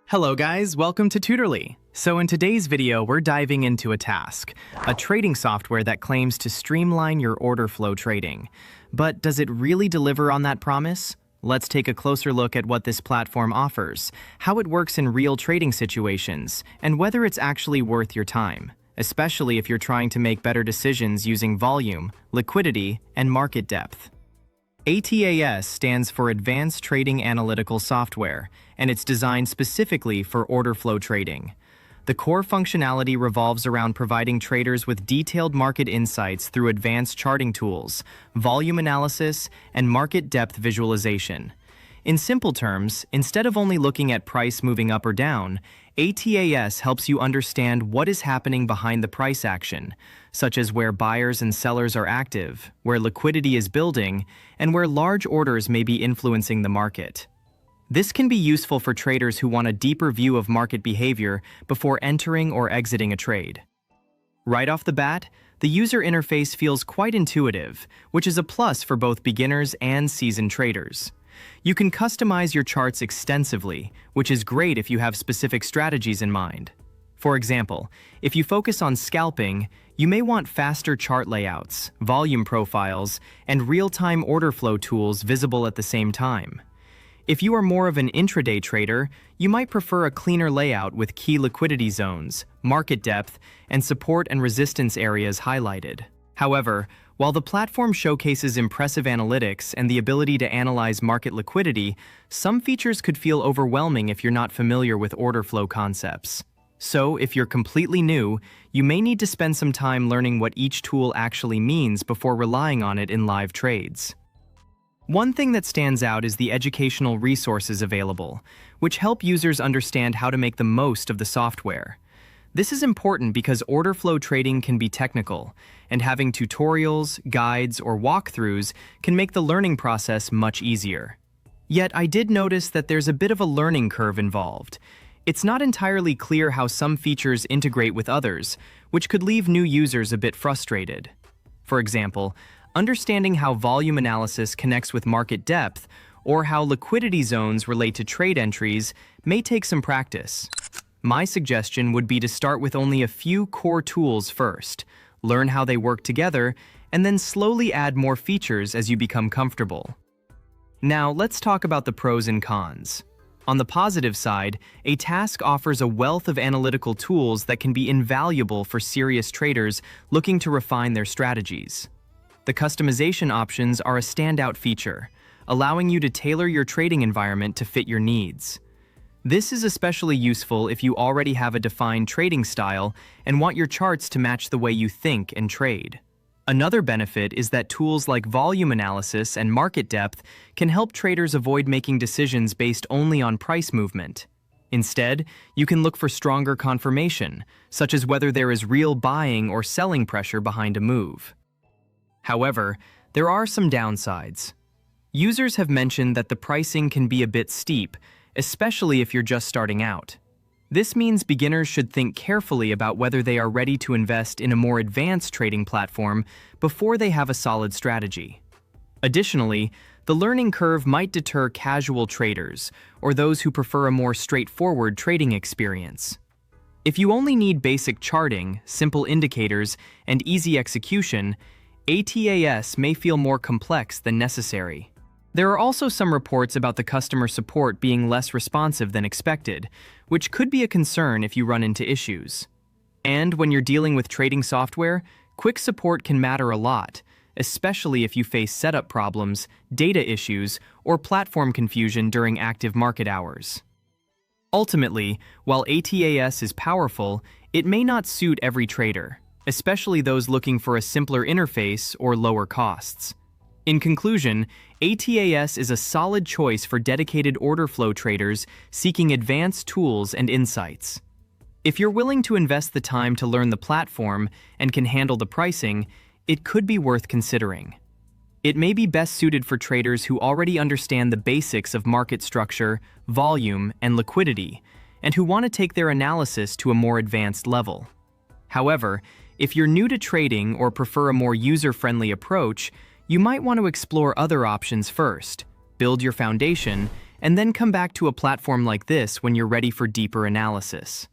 Hello guys, welcome to Tutorly. So in today's video, we're diving into ATAS, a trading software that claims to streamline your order flow trading. But does it really deliver on that promise? Let's take a closer look at what this platform offers, how it works in real trading situations, and whether it's actually worth your time, especially if you're trying to make better decisions using volume, liquidity, and market depth. ATAS stands for Advanced Trading Analytical Software, and it's designed specifically for order flow trading. The core functionality revolves around providing traders with detailed market insights through advanced charting tools, volume analysis, and market depth visualization. In simple terms, instead of only looking at price moving up or down, ATAS helps you understand what is happening behind the price action, such as where buyers and sellers are active, where liquidity is building, and where large orders may be influencing the market. This can be useful for traders who want a deeper view of market behavior before entering or exiting a trade. Right off the bat, the user interface feels quite intuitive, which is a plus for both beginners and seasoned traders. You can customize your charts extensively, which is great if you have specific strategies in mind. For example, if you focus on scalping, you may want faster chart layouts, volume profiles, and real-time order flow tools visible at the same time. If you are more of an intraday trader, you might prefer a cleaner layout with key liquidity zones, market depth, and support and resistance areas highlighted. However, while the platform showcases impressive analytics and the ability to analyze market liquidity, some features could feel overwhelming if you're not familiar with order flow concepts. So, if you're completely new, you may need to spend some time learning what each tool actually means before relying on it in live trades. One thing that stands out is the educational resources available, which help users understand how to make the most of the software. This is important because order flow trading can be technical, and having tutorials, guides, or walkthroughs can make the learning process much easier. Yet I did notice that there's a bit of a learning curve involved. It's not entirely clear how some features integrate with others, which could leave new users a bit frustrated. For example, understanding how volume analysis connects with market depth or how liquidity zones relate to trade entries may take some practice. My suggestion would be to start with only a few core tools first, learn how they work together, and then slowly add more features as you become comfortable. Now, let's talk about the pros and cons. On the positive side, ATAS offers a wealth of analytical tools that can be invaluable for serious traders looking to refine their strategies. The customization options are a standout feature, allowing you to tailor your trading environment to fit your needs. This is especially useful if you already have a defined trading style and want your charts to match the way you think and trade. Another benefit is that tools like volume analysis and market depth can help traders avoid making decisions based only on price movement. Instead, you can look for stronger confirmation, such as whether there is real buying or selling pressure behind a move. However, there are some downsides. Users have mentioned that the pricing can be a bit steep, especially if you're just starting out. This means beginners should think carefully about whether they are ready to invest in a more advanced trading platform before they have a solid strategy. Additionally, the learning curve might deter casual traders or those who prefer a more straightforward trading experience. If you only need basic charting, simple indicators, and easy execution, ATAS may feel more complex than necessary. There are also some reports about the customer support being less responsive than expected, which could be a concern if you run into issues. And when you're dealing with trading software, quick support can matter a lot, especially if you face setup problems, data issues, or platform confusion during active market hours. Ultimately, while ATAS is powerful, it may not suit every trader, especially those looking for a simpler interface or lower costs. In conclusion, ATAS is a solid choice for dedicated order flow traders seeking advanced tools and insights. If you're willing to invest the time to learn the platform and can handle the pricing, it could be worth considering. It may be best suited for traders who already understand the basics of market structure, volume, and liquidity, and who want to take their analysis to a more advanced level. However, if you're new to trading or prefer a more user-friendly approach, you might want to explore other options first, build your foundation, and then come back to a platform like this when you're ready for deeper analysis.